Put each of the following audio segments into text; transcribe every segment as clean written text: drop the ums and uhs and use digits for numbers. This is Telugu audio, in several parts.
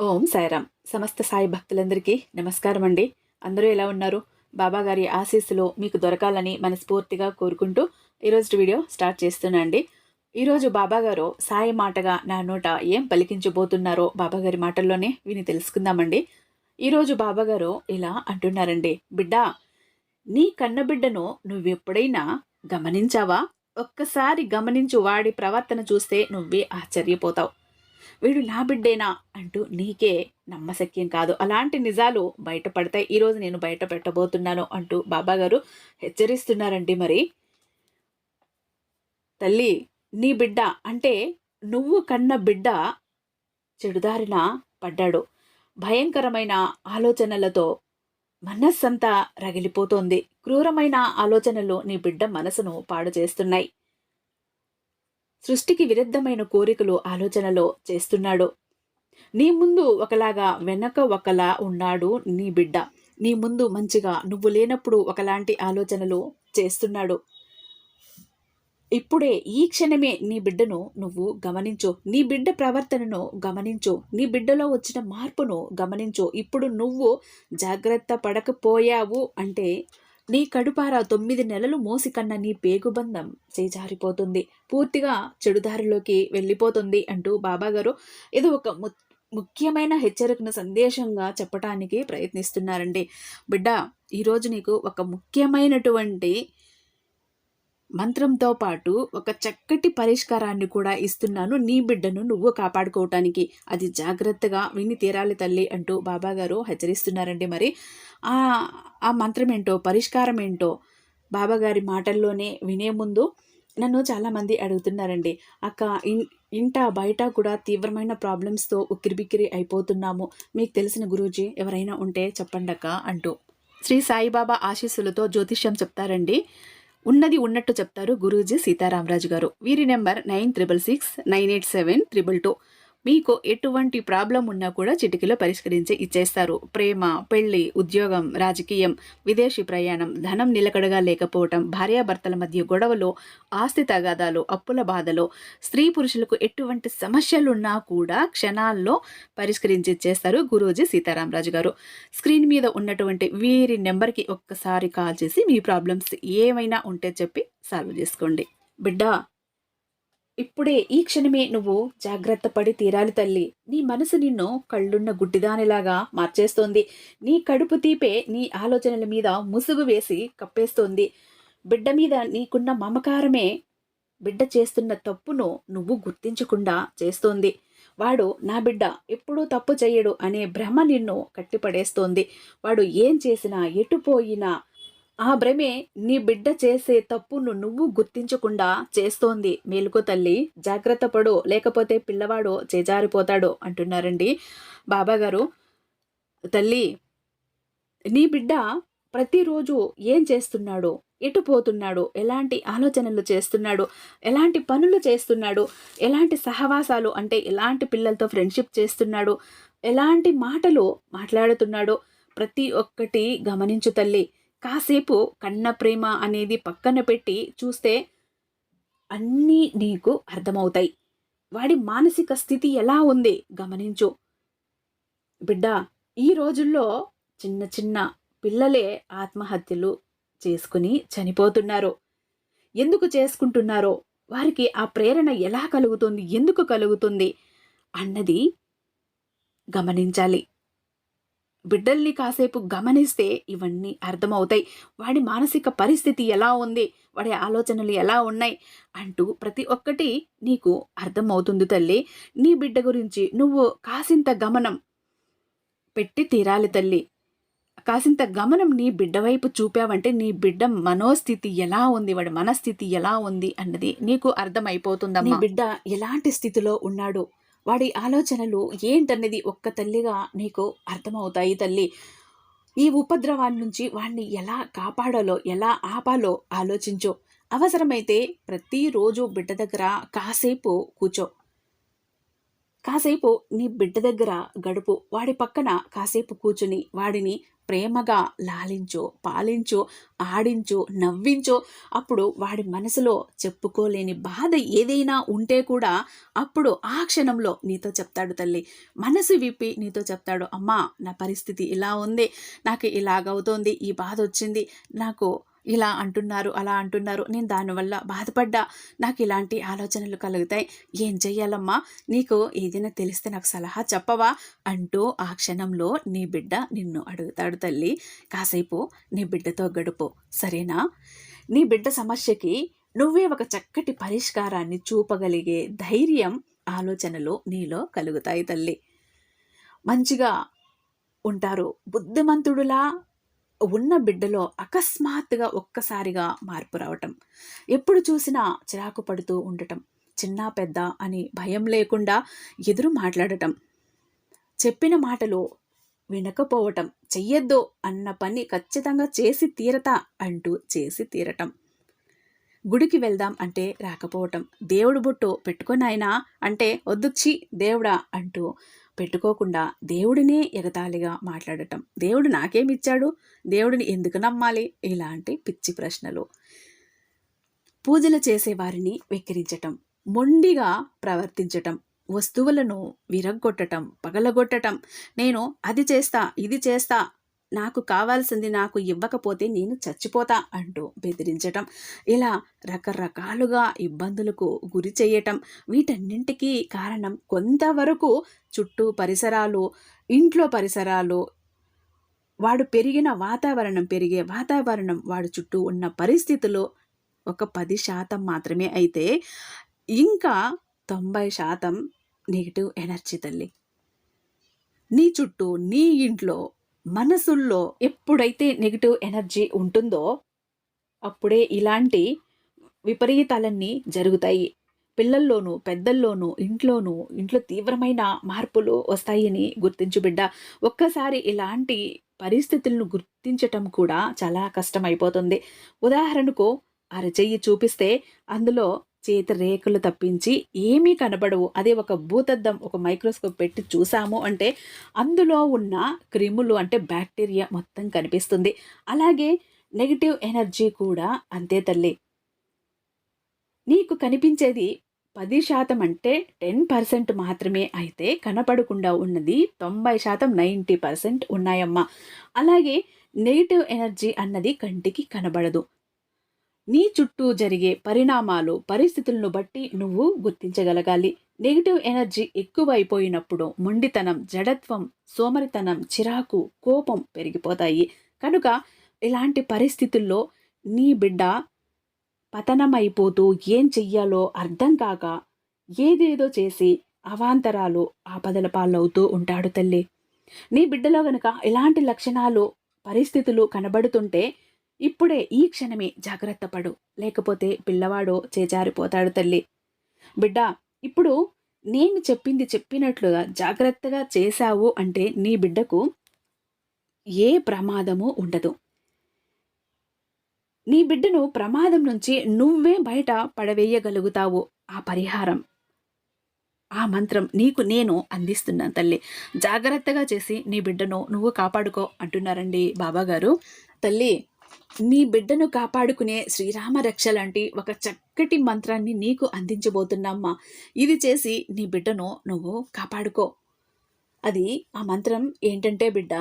ఓం సాయిరామ్. సమస్త సాయి భక్తులందరికీ నమస్కారం అండి. అందరూ ఎలా ఉన్నారు? బాబా గారి ఆశీస్సులు మీకు దొరకాలని మనస్ఫూర్తిగా కోరుకుంటూ ఈరోజు వీడియో స్టార్ట్ చేస్తున్నా అండి. ఈరోజు బాబా గారు సాయి మాటగా నా నోట ఏం పలికించబోతున్నారో బాబా గారి మాటల్లోనే విని తెలుసుకుందామండి. ఈరోజు బాబా గారు ఇలా అంటున్నారండి. బిడ్డా, నీ కన్నబిడ్డను నువ్వెప్పుడైనా గమనించావా? ఒక్కసారి గమనించు, వాడి ప్రవర్తన చూస్తే నువ్వే ఆశ్చర్యపోతావు. వీడు నా బిడ్డేనా అంటూ నీకే నమ్మశక్యం కాదు. అలాంటి నిజాలు బయటపడతాయి. ఈరోజు నేను బయట పెట్టబోతున్నాను అంటూ బాబాగారు హెచ్చరిస్తున్నారండి. మరి తల్లి, నీ బిడ్డ అంటే నువ్వు కన్న బిడ్డ చెడుదారిన పడ్డాడు. భయంకరమైన ఆలోచనలతో మనస్సంతా రగిలిపోతోంది. క్రూరమైన ఆలోచనలు నీ బిడ్డ మనసును పాడు చేస్తున్నాయి. సృష్టికి విరుద్ధమైన కోరికలు ఆలోచనలో చేస్తున్నాడు. నీ ముందు ఒకలాగా వెనక ఒకలా ఉన్నాడు నీ బిడ్డ. నీ ముందు మంచిగా, నువ్వు లేనప్పుడు ఒకలాంటి ఆలోచనలు చేస్తున్నాడు. ఇప్పుడే ఈ క్షణమే నీ బిడ్డను నువ్వు గమనించు. నీ బిడ్డ ప్రవర్తనను గమనించు. నీ బిడ్డలో వచ్చిన మార్పును గమనించు. ఇప్పుడు నువ్వు జాగ్రత్త పడకపోయావు అంటే నీ కడుపార 9 నెలలు మోసి కన్న నీ పేగుబంధం చేజారిపోతుంది. పూర్తిగా చెడుదారిలోకి వెళ్ళిపోతుంది అంటూ బాబాగారు ఇది ఒక ముఖ్యమైన హెచ్చరికను సందేశంగా చెప్పటానికి ప్రయత్నిస్తున్నారండి. బిడ్డ, ఈరోజు నీకు ఒక ముఖ్యమైనటువంటి మంత్రంతో పాటు ఒక చక్కటి పరిష్కారాన్ని కూడా ఇస్తున్నాను. నీ బిడ్డను నువ్వు కాపాడుకోవటానికి అది జాగ్రత్తగా విని తీరాలి తల్లి అంటూ బాబాగారు హెచ్చరిస్తున్నారండి. మరి ఆ మంత్రం ఏంటో, పరిష్కారం ఏంటో బాబాగారి మాటల్లోనే వినే ముందు నన్ను చాలామంది అడుగుతున్నారండి. అక్క, ఇంట బయట కూడా తీవ్రమైన ప్రాబ్లమ్స్తో ఉక్కిరిబిక్కిరి అయిపోతున్నాము, మీకు తెలిసిన గురూజీ ఎవరైనా ఉంటే చెప్పండి అక్క అంటూ శ్రీ సాయిబాబా ఆశీస్సులతో జ్యోతిష్యం చెప్తారండి. ఉన్నది ఉన్నట్టు చెప్తారు గురూజీ సీతారామరాజు గారు. వీరి నెంబర్ 9666987222. మీకు ఎటువంటి ప్రాబ్లం ఉన్నా కూడా చిటికలో పరిష్కరించి ఇచ్చేస్తారు. ప్రేమ, పెళ్లి, ఉద్యోగం, రాజకీయం, విదేశీ ప్రయాణం, ధనం నిలకడగా లేకపోవటం, భార్యాభర్తల మధ్య గొడవలు, ఆస్తి తగాదాలు, అప్పుల బాధలు, స్త్రీ పురుషులకు ఎటువంటి సమస్యలున్నా కూడా క్షణాల్లో పరిష్కరించి ఇచ్చేస్తారు గురూజీ సీతారామరాజు గారు. స్క్రీన్ మీద ఉన్నటువంటి వీరి నెంబర్కి ఒక్కసారి కాల్ చేసి మీ ప్రాబ్లమ్స్ ఏమైనా ఉంటే చెప్పి సాల్వ్ చేసుకోండి. బిడ్డ, ఇప్పుడే ఈ క్షణమే నువ్వు జాగ్రత్త పడి తీరాలి తల్లి. నీ మనసు నిన్ను కళ్ళున్న గుడ్డిదానిలాగా మార్చేస్తోంది. నీ కడుపు తీపే నీ ఆలోచనల మీద ముసుగు వేసి కప్పేస్తోంది. బిడ్డ మీద నీకున్న మమకారమే బిడ్డ చేస్తున్న తప్పును నువ్వు గుర్తించకుండా చేస్తోంది. వాడు నా బిడ్డ, ఎప్పుడూ తప్పు చెయ్యడు అనే భ్రమ నిన్ను కట్టిపడేస్తోంది. వాడు ఏం చేసినా, ఎటుపోయినా ఆ భ్రమే నీ బిడ్డ చేసే తప్పును నువ్వు గుర్తించకుండా చేస్తోంది. మేలుకో తల్లి, జాగ్రత్త పడు, లేకపోతే పిల్లవాడు చేజారిపోతాడు అంటున్నారండి బాబాగారు. తల్లి, నీ బిడ్డ ప్రతిరోజు ఏం చేస్తున్నాడు, ఎటు పోతున్నాడు, ఎలాంటి ఆలోచనలు చేస్తున్నాడు, ఎలాంటి పనులు చేస్తున్నాడు, ఎలాంటి సహవాసాలు అంటే ఎలాంటి పిల్లలతో ఫ్రెండ్షిప్ చేస్తున్నాడు, ఎలాంటి మాటలు మాట్లాడుతున్నాడో ప్రతి ఒక్కటి గమనించు తల్లి. కాసేపు కన్న ప్రేమ అనేది పక్కన పెట్టి చూస్తే అన్నీ నీకు అర్థమవుతాయి. వాడి మానసిక స్థితి ఎలా ఉంది గమనించు. బిడ్డ, ఈ రోజుల్లో చిన్న చిన్న పిల్లలే ఆత్మహత్యలు చేసుకుని చనిపోతున్నారు. ఎందుకు చేసుకుంటున్నారో, వారికి ఆ ప్రేరణ ఎలా కలుగుతుంది, ఎందుకు కలుగుతుంది అన్నది గమనించాలి. బిడ్డల్ని కాసేపు గమనిస్తే ఇవన్నీ అర్థమవుతాయి. వాడి మానసిక పరిస్థితి ఎలా ఉంది, వాడి ఆలోచనలు ఎలా ఉన్నాయి అంటూ ప్రతి ఒక్కటి నీకు అర్థమవుతుంది తల్లి. నీ బిడ్డ గురించి నువ్వు కాసింత గమనం పెట్టి తీరాలి తల్లి. కాసింత గమనం నీ బిడ్డ వైపు చూపావంటే నీ బిడ్డ మనోస్థితి ఎలా ఉంది, వాడి మనస్థితి ఎలా ఉంది అన్నది నీకు అర్థమైపోతుందమ్మా. నీ బిడ్డ ఎలాంటి స్థితిలో ఉన్నాడు, వాడి ఆలోచనలు ఏంటన్నది ఒక్క తల్లిగా నీకు అర్థమవుతాయి తల్లి. ఈ ఉపద్రవాన్ని నుంచి వాడిని ఎలా కాపాడాలో, ఎలా ఆపాలో ఆలోచించు. అవసరమైతే ప్రతిరోజు బిడ్డ దగ్గర కాసేపు కూర్చో, కాసేపు నీ బిడ్డ దగ్గర గడుపు. వాడి పక్కన కాసేపు కూర్చుని వాడిని ప్రేమగా లాలించు, పాలించు, ఆడించు, నవ్వించు. అప్పుడు వాడి మనసులో చెప్పుకోలేని బాధ ఏదైనా ఉంటే కూడా అప్పుడు ఆ క్షణంలో నీతో చెప్తాడు తల్లి. మనసు విప్పి నీతో చెప్తాడు, అమ్మా నా పరిస్థితి ఇలా ఉంది, నాకు ఇలాగవుతోంది, ఈ బాధొచ్చింది, నాకు ఇలా అంటున్నారు, అలా అంటున్నారు, నేను దానివల్ల బాధపడ్డా, నాకు ఇలాంటి ఆలోచనలు కలుగుతాయి, ఏం చెయ్యాలమ్మా, నీకు ఏదైనా తెలిస్తే నాకు సలహా చెప్పవా అంటూ ఆ క్షణంలో నీ బిడ్డ నిన్ను అడుగుతాడు తల్లి. కాసేపు నీ బిడ్డతో గడుపు, సరేనా? నీ బిడ్డ సమస్యకి నువ్వే ఒక చక్కటి పరిష్కారాన్ని చూపగలిగే ధైర్యం, ఆలోచనలు నీలో కలుగుతాయి తల్లి. మంచిగా ఉంటారు. బుద్ధిమంతుడులా ఉన్న బిడ్డలో అకస్మాత్తుగా ఒక్కసారిగా మార్పు రావటం, ఎప్పుడు చూసినా చిరాకు పడుతూ ఉండటం, చిన్న పెద్ద అని భయం లేకుండా ఎదురు మాట్లాడటం, చెప్పిన మాటలు వినకపోవటం, చెయ్యొద్దు అన్న పని ఖచ్చితంగా చేసి తీరతా అంటూ చేసి తీరటం, గుడికి వెళ్దాం అంటే రాకపోవటం, దేవుడు బొట్టు పెట్టుకొనాయనా అంటే వద్దుచ్చి దేవుడా అంటూ పెట్టుకోకుండా దేవుడినే ఎగతాళిగా మాట్లాడటం, దేవుడు నాకేమిచ్చాడు, దేవుడిని ఎందుకు నమ్మాలి, ఇలాంటి పిచ్చి ప్రశ్నలు, పూజలు చేసేవారిని వెక్కిరించటం, మొండిగా ప్రవర్తించటం, వస్తువులను విరగ్గొట్టటం, పగలగొట్టటం, నేను అది చేస్తా, ఇది చేస్తా, నాకు కావాల్సింది నాకు ఇవ్వకపోతే నేను చచ్చిపోతా అంటూ బెదిరించటం, ఇలా రకరకాలుగా ఇబ్బందులకు గురి చేయటం. వీటన్నింటికీ కారణం కొంతవరకు చుట్టూ పరిసరాలు, ఇంట్లో పరిసరాలు, వాడు పెరిగిన వాతావరణం, పెరిగే వాతావరణం, వాడు చుట్టూ ఉన్న పరిస్థితులు ఒక 10% మాత్రమే అయితే ఇంకా 90% నెగిటివ్ ఎనర్జీ తల్లి. నీ చుట్టూ, నీ ఇంట్లో, మనసుల్లో ఎప్పుడైతే నెగిటివ్ ఎనర్జీ ఉంటుందో అప్పుడే ఇలాంటి విపరీతాలన్నీ జరుగుతాయి. పిల్లల్లోనూ, పెద్దల్లోనూ, ఇంట్లో తీవ్రమైన మార్పులు వస్తాయని గుర్తించు బిడ్డ. ఒక్కసారి ఇలాంటి పరిస్థితులను గుర్తించటం కూడా చాలా కష్టమైపోతుంది. ఉదాహరణకు అరచెయ్యి చూపిస్తే అందులో చేతి రేఖలు తప్పించి ఏమీ కనబడవు. అదే ఒక భూతద్దం, ఒక మైక్రోస్కోప్ పెట్టి చూసాము అంటే అందులో ఉన్న క్రిములు అంటే బ్యాక్టీరియా మొత్తం కనిపిస్తుంది. అలాగే నెగిటివ్ ఎనర్జీ కూడా అంతే తల్లి. నీకు కనిపించేది 10% అంటే 10% మాత్రమే అయితే కనపడకుండా ఉన్నది 90%, 90% ఉన్నాయమ్మా. అలాగే నెగిటివ్ ఎనర్జీ అన్నది కంటికి కనబడదు. నీ చుట్టూ జరిగే పరిణామాలు, పరిస్థితులను బట్టి నువ్వు గుర్తించగలగాలి. నెగిటివ్ ఎనర్జీ ఎక్కువైపోయినప్పుడు మొండితనం, జడత్వం, సోమరితనం, చిరాకు, కోపం పెరిగిపోతాయి. కనుక ఇలాంటి పరిస్థితుల్లో నీ బిడ్డ పతనమైపోతూ ఏం చెయ్యాలో అర్థం కాక ఏదేదో చేసి అవాంతరాలు, ఆపదల పాలవుతూ ఉంటాడు తల్లి. నీ బిడ్డలో గనుక ఇలాంటి లక్షణాలు, పరిస్థితులు కనబడుతుంటే ఇప్పుడే ఈ క్షణమే జాగ్రత్త పడు, లేకపోతే పిల్లవాడు చేజారిపోతాడు తల్లి. బిడ్డ, ఇప్పుడు నేను చెప్పినట్లుగా జాగ్రత్తగా చేశావు అంటే నీ బిడ్డకు ఏ ప్రమాదము ఉండదు. నీ బిడ్డను ప్రమాదం నుంచి నువ్వే బయట పడవేయగలుగుతావు. ఆ పరిహారం, ఆ మంత్రం నీకు నేను అందిస్తున్నాను తల్లి. జాగ్రత్తగా చేసి నీ బిడ్డను నువ్వు కాపాడుకో అంటున్నారండి బాబాగారు. తల్లి, నీ బిడ్డను కాపాడుకునే శ్రీరామ రక్ష లాంటి ఒక చక్కటి మంత్రాన్ని నీకు అందించబోతున్నామ్మా. ఇది చేసి నీ బిడ్డను నువ్వు కాపాడుకో. అది ఆ మంత్రం ఏంటంటే బిడ్డ,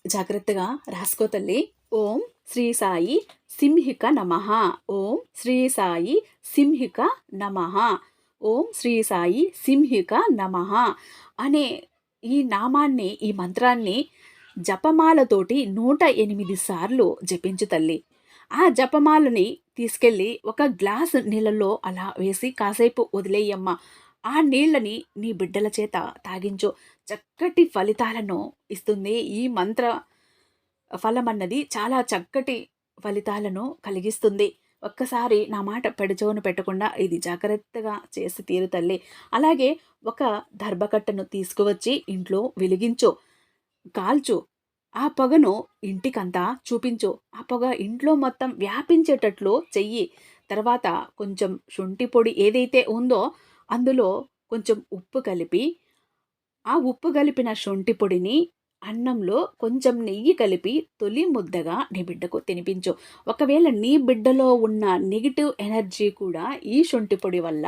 జాగ్రత్తగా రాసుకో తల్లి. ఓం శ్రీ సాయి సింహిక నమః. ఓం శ్రీ సాయి సింహిక నమః. ఓం శ్రీ సాయి సింహిక నమః అనే ఈ నామాన్ని, ఈ మంత్రాన్ని జపమాలతోటి 108 సార్లు జపించు తల్లి. ఆ జపమాలని తీసుకెళ్ళి ఒక గ్లాసు నీళ్ళలో అలా వేసి కాసేపు వదిలేయమ్మా. ఆ నీళ్ళని నీ బిడ్డల చేత తాగించు. చక్కటి ఫలితాలను ఇస్తుంది. ఈ మంత్ర ఫలమన్నది చాలా చక్కటి ఫలితాలను కలిగిస్తుంది. ఒక్కసారి నా మాట పెడచెవున పెట్టకుండా ఇది జాగ్రత్తగా చేసి తీరు తల్లి. అలాగే ఒక దర్భకట్టను తీసుకువచ్చి ఇంట్లో వెలిగించు, కాల్చు. ఆ పొగను ఇంటికంతా చూపించు. ఆ పొగ ఇంట్లో మొత్తం వ్యాపించేటట్లు చెయ్యి. తర్వాత కొంచెం శొంఠి పొడి ఏదైతే ఉందో అందులో కొంచెం ఉప్పు కలిపి, ఆ ఉప్పు కలిపిన శొంఠి పొడిని అన్నంలో కొంచెం నెయ్యి కలిపి తొలి ముద్దగా నీ బిడ్డకు తినిపించు. ఒకవేళ నీ బిడ్డలో ఉన్న నెగెటివ్ ఎనర్జీ కూడా ఈ శొంఠి పొడి వల్ల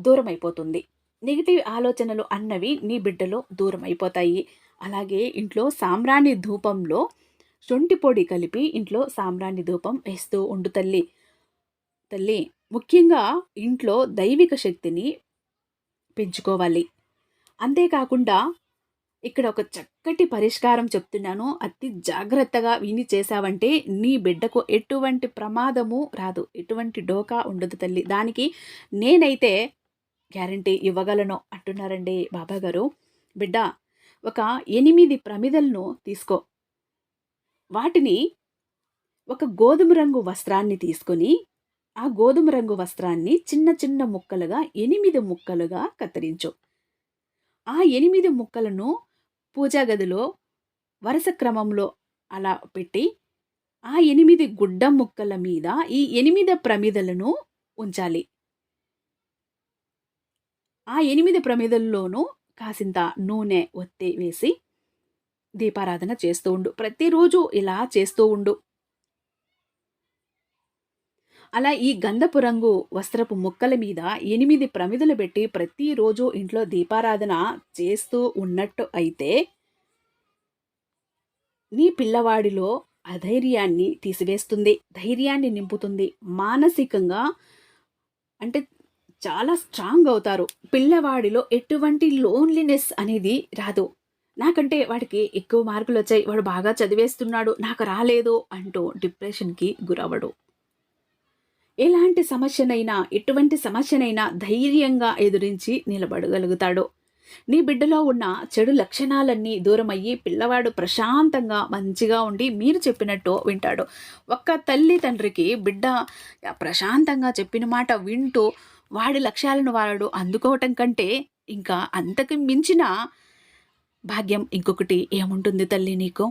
దూరమైపోతుంది. నెగెటివ్ ఆలోచనలు అన్నవి నీ బిడ్డలో దూరమైపోతాయి. అలాగే ఇంట్లో సాంబ్రాణి ధూపంలో శొంఠి పొడి కలిపి ఇంట్లో సాంబ్రాణి ధూపం వేస్తూ ఉండు తల్లి. తల్లి, ముఖ్యంగా ఇంట్లో దైవిక శక్తిని పెంచుకోవాలి. అంతేకాకుండా ఇక్కడ ఒక చక్కటి పరిష్కారం చెప్తున్నాను. అతి జాగ్రత్తగా విని చేశావంటే నీ బిడ్డకు ఎటువంటి ప్రమాదము రాదు, ఎటువంటి డోకా ఉండదు తల్లి. దానికి నేనైతే గ్యారంటీ ఇవ్వగలను అంటున్నారండి బాబాగారు. బిడ్డ, ఒక 8 ప్రమిదలను తీసుకో. వాటిని ఒక గోధుమ రంగు వస్త్రాన్ని తీసుకొని ఆ గోధుమ రంగు వస్త్రాన్ని చిన్న చిన్న ముక్కలుగా 8 ముక్కలుగా కత్తిరించు. ఆ 8 ముక్కలను పూజా గదిలో వరుస క్రమంలో అలా పెట్టి ఆ 8 గుడ్డ ముక్కల మీద ఈ 8 ప్రమిదలను ఉంచాలి. ఆ 8 ప్రమిదల్లోనూ కాసింత నూనె ఒత్తి వేసి దీపారాధన చేస్తూ ఉండు. ప్రతిరోజు ఇలా చేస్తూ ఉండు. అలా ఈ గంధపు రంగు వస్త్రపు ముక్కల మీద 8 ప్రమిదలు పెట్టి ప్రతిరోజు ఇంట్లో దీపారాధన చేస్తూ ఉన్నట్టు అయితే నీ పిల్లవాడిలో అధైర్యాన్ని తీసివేస్తుంది, ధైర్యాన్ని నింపుతుంది. మానసికంగా అంటే చాలా స్ట్రాంగ్ అవుతారు. పిల్లవాడిలో ఎటువంటి లోన్లీనెస్ అనేది రాదు. నాకంటే వాడికి ఎక్కువ మార్కులు వచ్చాయి, వాడు బాగా చదివేస్తున్నాడు, నాకు రాలేదు అంటూ డిప్రెషన్కి గురవడు. ఎలాంటి సమస్యనైనా, ఎటువంటి సమస్యనైనా ధైర్యంగా ఎదురించి నిలబడగలుగుతాడు. నీ బిడ్డలో ఉన్న చెడు లక్షణాలన్నీ దూరమయ్యి పిల్లవాడు ప్రశాంతంగా మంచిగా ఉండి మీరు చెప్పినట్టు వింటాడు. ఒక్క తల్లి తండ్రికి బిడ్డ ప్రశాంతంగా చెప్పిన మాట వింటూ వాడి లక్ష్యాలను వాడు అందుకోవటం కంటే ఇంకా అంతకు మించిన భాగ్యం ఇంకొకటి ఏముంటుంది తల్లి నీకు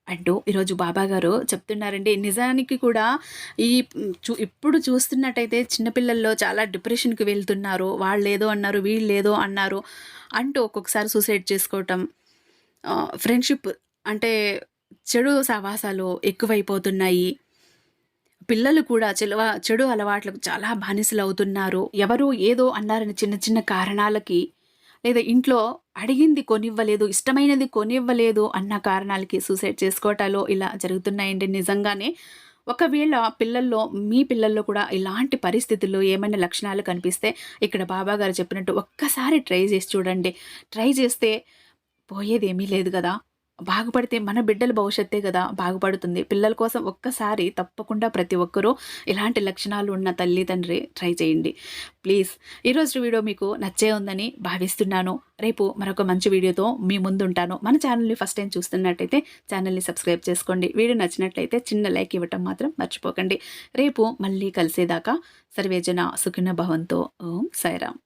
అంటూ ఈరోజు బాబాగారు చెప్తున్నారండి. నిజానికి కూడా ఇప్పుడు చూస్తున్నట్టయితే చిన్నపిల్లల్లో చాలా డిప్రెషన్కి వెళ్తున్నారు. వాళ్ళు ఏదో అన్నారు, వీళ్ళు ఏదో అన్నారు అంటూ ఒక్కొక్కసారి సూసైడ్ చేసుకోవటం, ఫ్రెండ్షిప్ అంటే చెడు సహవాసాలు ఎక్కువైపోతున్నాయి. పిల్లలు కూడా చెడు అలవాట్లకు చాలా బానిసలు అవుతున్నారు. ఎవరు ఏదో అన్నారని చిన్న చిన్న కారణాలకి, లేదా ఇంట్లో అడిగింది కొనివ్వలేదు, ఇష్టమైనది కొనివ్వలేదు అన్న కారణాలకి సూసైడ్ చేసుకోవటాలు ఇలా జరుగుతున్నాయండి. నిజంగానే ఒకవేళ మీ పిల్లల్లో కూడా ఇలాంటి పరిస్థితుల్లో ఏమైనా లక్షణాలు కనిపిస్తే ఇక్కడ బాబాగారు చెప్పినట్టు ఒక్కసారి ట్రై చేసి చూడండి. ట్రై చేస్తే పోయేదేమీ లేదు కదా. బాగుపడితే మన బిడ్డల భవిష్యత్తే కదా బాగుపడుతుంది. పిల్లల కోసం ఒక్కసారి తప్పకుండా ప్రతి ఒక్కరూ ఇలాంటి లక్షణాలు ఉన్న తల్లి తండ్రి ట్రై చేయండి ప్లీజ్. ఈరోజు వీడియో మీకు నచ్చే ఉందని భావిస్తున్నాను. రేపు మరొక మంచి వీడియోతో మీ ముందుంటాను. మన ఛానల్ని ఫస్ట్ టైం చూస్తున్నట్టయితే ఛానల్ని సబ్స్క్రైబ్ చేసుకోండి. వీడియో నచ్చినట్లయితే చిన్న లైక్ ఇవ్వటం మాత్రం మర్చిపోకండి. రేపు మళ్ళీ కలిసేదాకా సర్వేజన సుఖినో భవంతో. ఓం సాయిరామ్.